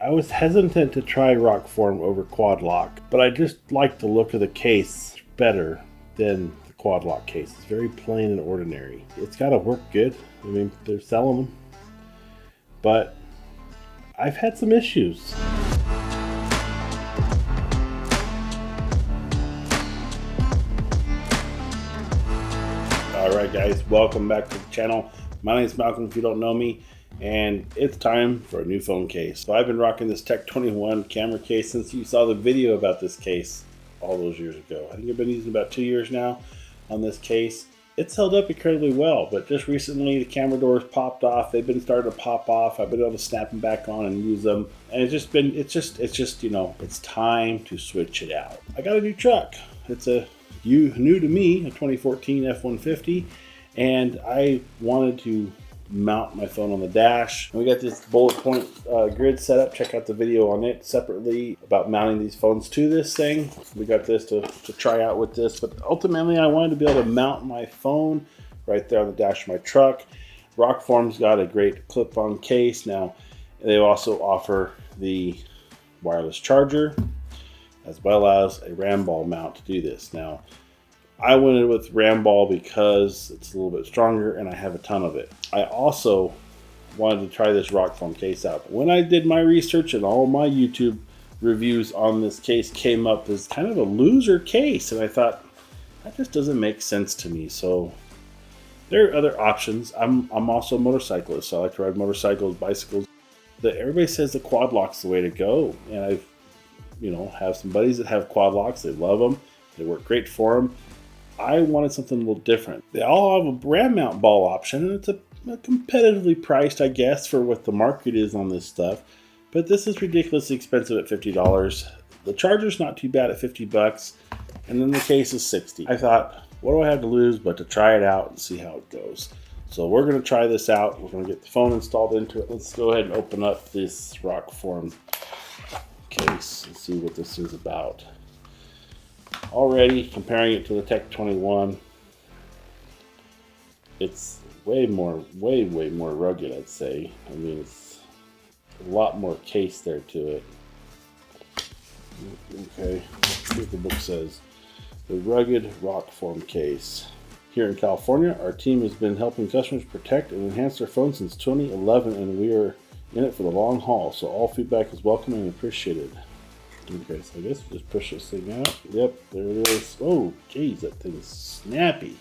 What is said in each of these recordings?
I was hesitant to try Rokform over quad lock, but I just like the look of the case better than the quad lock case. It's very plain and ordinary. It's got to work good. I mean, they're selling them, but I've had some issues. Alright guys, welcome back to the channel. My name is Malcolm if you don't know me, and it's time for a new phone case. So I've been rocking this Tech 21 camera case since you saw the video about this case all those years ago. I think I've been using about 2 years now on this case. It's held up incredibly well, but just recently the camera doors popped off. They've been starting to pop off. I've been able to snap them back on and use them, and it's just you know, it's time to switch it out. I got a new truck. It's new to me, a 2014 F-150, and I wanted to mount my phone on the dash. And we got this bullet point grid set up. Check out the video on it separately about mounting these phones to this thing. We got this to try out with this, but ultimately I wanted to be able to mount my phone right there on the dash of my truck. Rokform's got a great clip-on case. Now they also offer the wireless charger as well as a RAM ball mount to do this. Now I went with RAM ball because it's a little bit stronger and I have a ton of it. I also wanted to try this Rokform case out. But when I did my research and all my YouTube reviews on this case came up as kind of a loser case, and I thought that just doesn't make sense to me. So there are other options. I'm also a motorcyclist, so I like to ride motorcycles, bicycles. Everybody says the quad lock's the way to go, and I've have some buddies that have quad locks. They love them. They work great for them. I wanted something a little different. They all have a RAM mount ball option, and it's a competitively priced, I guess, for what the market is on this stuff. But this is ridiculously expensive at $50. The charger's not too bad at $50, and then the case is $60. I thought, what do I have to lose but to try it out and see how it goes? So we're going to try this out. We're going to get the phone installed into it. Let's go ahead and open up this Rokform case and see what this is about. Already comparing it to the Tech 21, it's way more rugged, I'd say. I mean, it's a lot more case there to it. Okay, here's what the book says. The rugged Rokform case. Here in California, our team has been helping customers protect and enhance their phones since 2011, and we are in it for the long haul, so all feedback is welcome and appreciated. Okay, so I guess we'll just push this thing out. Yep, there it is. Oh, geez, that thing is snappy.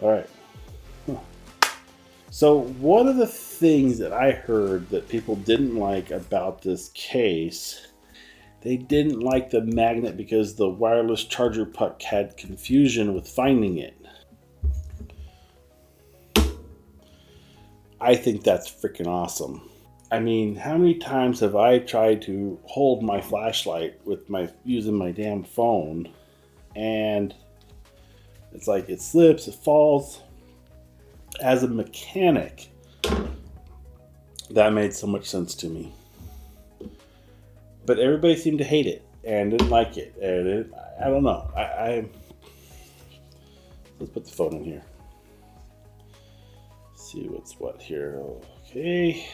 All right. Huh. So one of the things that I heard that people didn't like about this case, they didn't like the magnet because the wireless charger puck had confusion with finding it. I think that's freaking awesome. I mean, how many times have I tried to hold my flashlight with using my damn phone, and it's like it slips, it falls. As a mechanic, that made so much sense to me. But everybody seemed to hate it and didn't like it, and I don't know. Let's put the phone in here. See what's what here. Okay.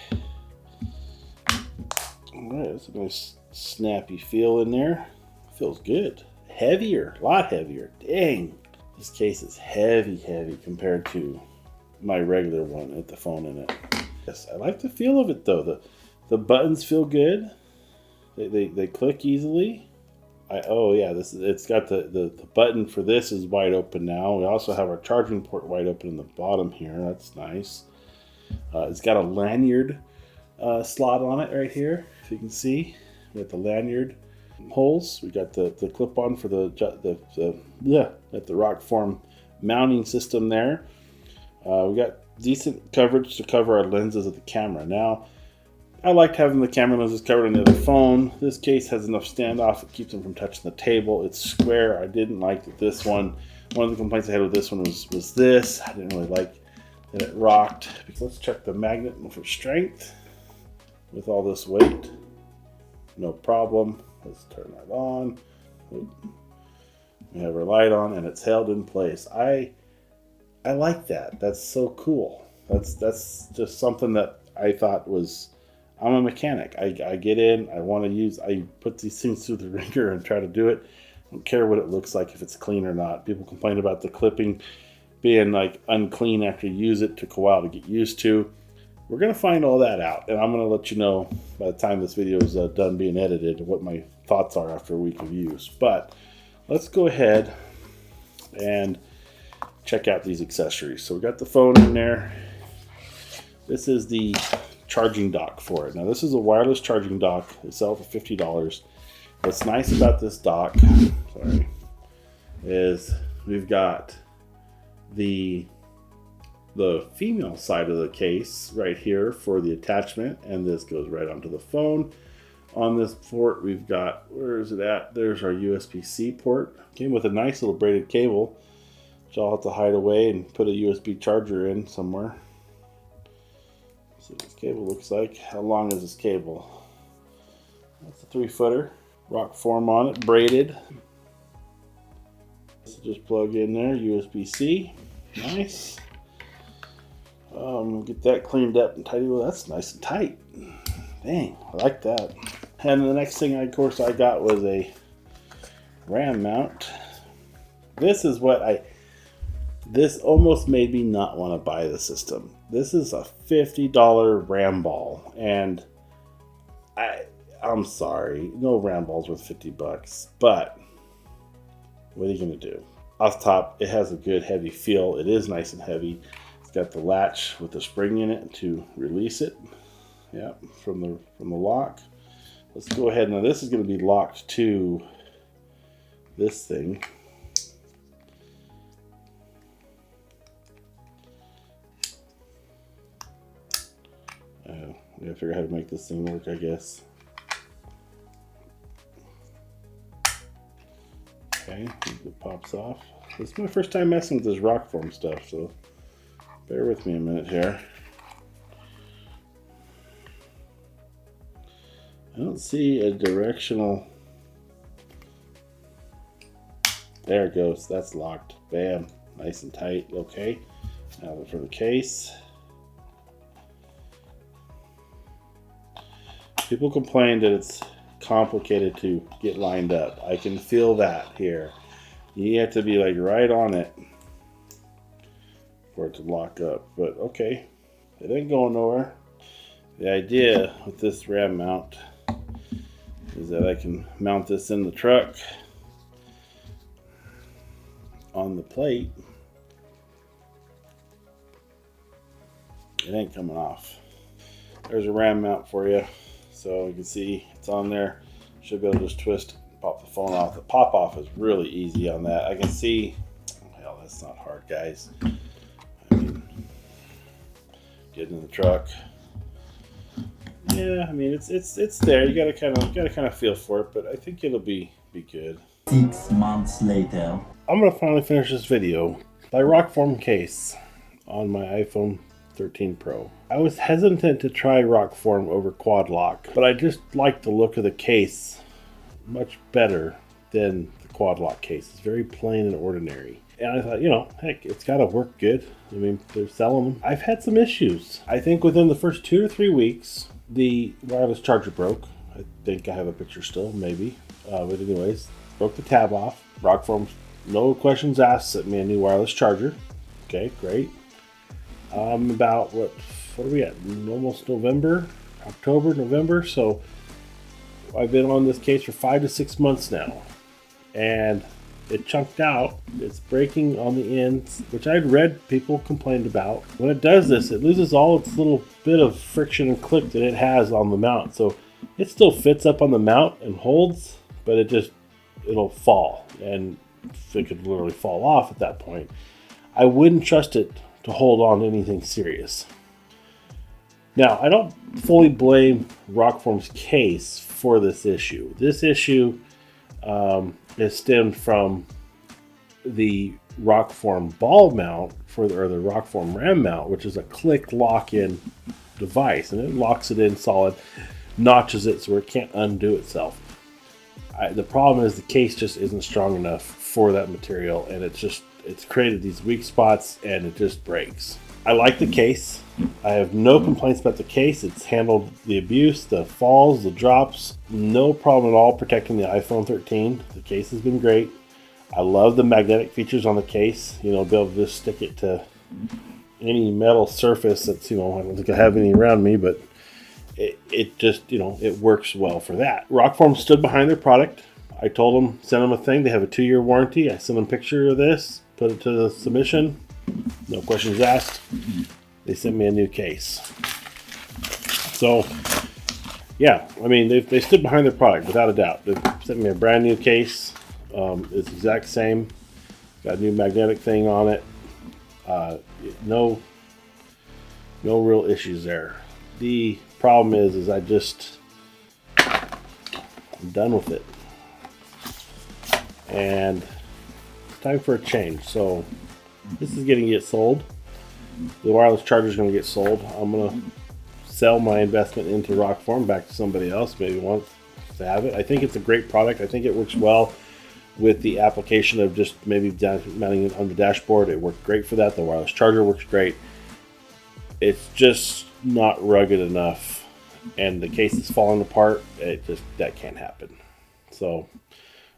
Alright, that's a nice snappy feel in there. Feels good. Heavier, a lot heavier. Dang. This case is heavy compared to my regular one with the phone in it. Yes, I like the feel of it though. The buttons feel good. They click easily. It's got the button for this is wide open now. We also have our charging port wide open in the bottom here. That's nice. It's got a lanyard slot on it right here, if you can see. We got the lanyard holes. We got the clip-on for the Rokform mounting system there. We got decent coverage to cover our lenses of the camera. Now, I liked having the camera lenses covered on the other phone. This case has enough standoff. It keeps them from touching the table. It's square. I didn't like that this one. One of the complaints I had with this one was this. I didn't really like that it rocked. Let's check the magnet for strength. With all this weight, no problem. Let's turn that on. We have our light on and it's held in place. I like that. That's so cool. That's just something that I thought was I'm a mechanic. I get in, I put these things through the ringer and try to do it. I don't care what it looks like, if it's clean or not. People complain about the clipping being like unclean after you use it. Took a while to get used to. We're going to find all that out, and I'm going to let you know by the time this video is done being edited what my thoughts are after a week of use. But let's go ahead and check out these accessories. So we got the phone in there. This is the charging dock for it. Now this is a wireless charging dock. They sell it for $50. What's nice about this dock, is we've got the female side of the case right here for the attachment, and this goes right onto the phone. On this port we've got, where is it at? There's our USB-C port. Came with a nice little braided cable, which I'll have to hide away and put a USB charger in somewhere. See what this cable looks like. How long is this cable? That's a 3-footer. Rokform on it, braided. So just plug in there, USB-C. Nice. Get that cleaned up and tidy. Well, that's nice and tight. Dang, I like that. And the next thing, of course, I got was a RAM mount. This is what this almost made me not want to buy the system. This is a $50 RAM ball, and I'm sorry, no RAM balls worth 50 bucks, but what are you gonna do? Off top, it has a good heavy feel. It is nice and heavy. It's got the latch with the spring in it to release it. Yeah, from the lock. Let's go ahead. Now this is going to be locked to this thing. We gotta figure out how to make this thing work, I guess. Okay, it pops off. This is my first time messing with this Rokform stuff, so bear with me a minute here. I don't see a directional. There it goes. That's locked. Bam. Nice and tight. Okay. Now for the case. People complain that it's complicated to get lined up. I can feel that here. You have to be like right on it for it to lock up. But okay. It ain't going nowhere. The idea with this RAM mount is that I can mount this in the truck on the plate. It ain't coming off. There's a RAM mount for you. So you can see it's on there. Should be able to just twist, pop the phone off. The pop off is really easy on that. I can see, hell, that's not hard, guys. I mean, get in the truck. Yeah, I mean it's there. You gotta kind of feel for it, but I think it'll be good. 6 months later. I'm gonna finally finish this video by Rokform case on my iPhone 13 Pro. I was hesitant to try Rokform over Quad Lock, but I just like the look of the case much better than the Quad Lock case. It's very plain and ordinary. And I thought, you know, heck, it's got to work good. I mean, they're selling them. I've had some issues. I think within the first 2 to 3 weeks, the wireless charger broke. I think I have a picture still, maybe. But anyways, broke the tab off. Rokform, no questions asked, sent me a new wireless charger. Okay, great. About, what are we at? Almost November, October, November. So I've been on this case for 5 to 6 months now. And it chunked out. It's breaking on the ends, which I'd read people complained about. When it does this, it loses all its little bit of friction and click that it has on the mount. So it still fits up on the mount and holds, but it'll fall, and it could literally fall off at that point. I wouldn't trust it to hold on to anything serious. Now, I don't fully blame Rokform's case for this issue. This issue is stemmed from the Rokform ball mount or the Rokform RAM mount, which is a click lock-in device, and it locks it in solid, notches it so it can't undo itself. The problem is the case just isn't strong enough for that material, and it's created these weak spots, and it just breaks. I like the case. I have no complaints about the case. It's handled the abuse, the falls, the drops. No problem at all protecting the iPhone 13. The case has been great. I love the magnetic features on the case. You know, be able to just stick it to any metal surface that's, you know, I don't think I have any around me, but it just, you know, it works well for that. Rokform stood behind their product. I told them, send them a thing. They have a 2-year warranty. I sent them a picture of this, put it to the submission. No questions asked. They sent me a new case. So, yeah, I mean, they stood behind their product without a doubt. They sent me a brand new case. It's exact same. Got a new magnetic thing on it. No real issues there. The problem is I'm done with it, and it's time for a change. So this is going to get sold. The wireless charger is going to get sold. I'm going to sell my investment into Rokform back to somebody else. Maybe wants to have it. I think it's a great product. I think it works well with the application of just maybe mounting it on the dashboard. It worked great for that. The wireless charger works great. It's just not rugged enough, and the case is falling apart. That can't happen. So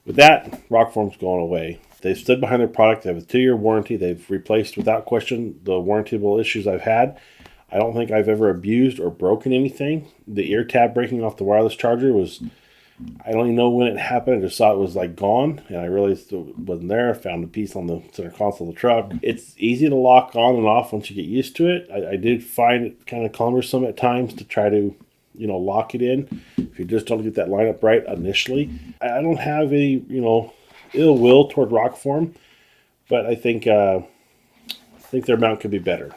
with that, Rokform's going away. They've stood behind their product. They have a 2-year warranty. They've replaced without question the warrantable issues I've had. I don't think I've ever abused or broken anything. The ear tab breaking off the wireless charger was, I don't even know when it happened. I just saw it was like gone, and I realized it wasn't there. I found the piece on the center console of the truck. It's easy to lock on and off once you get used to it. I did find it kind of cumbersome at times to try to, you know, lock it in if you just don't get that lineup right initially. I don't have any, you know, ill will toward Rokform, but I think their mount could be better.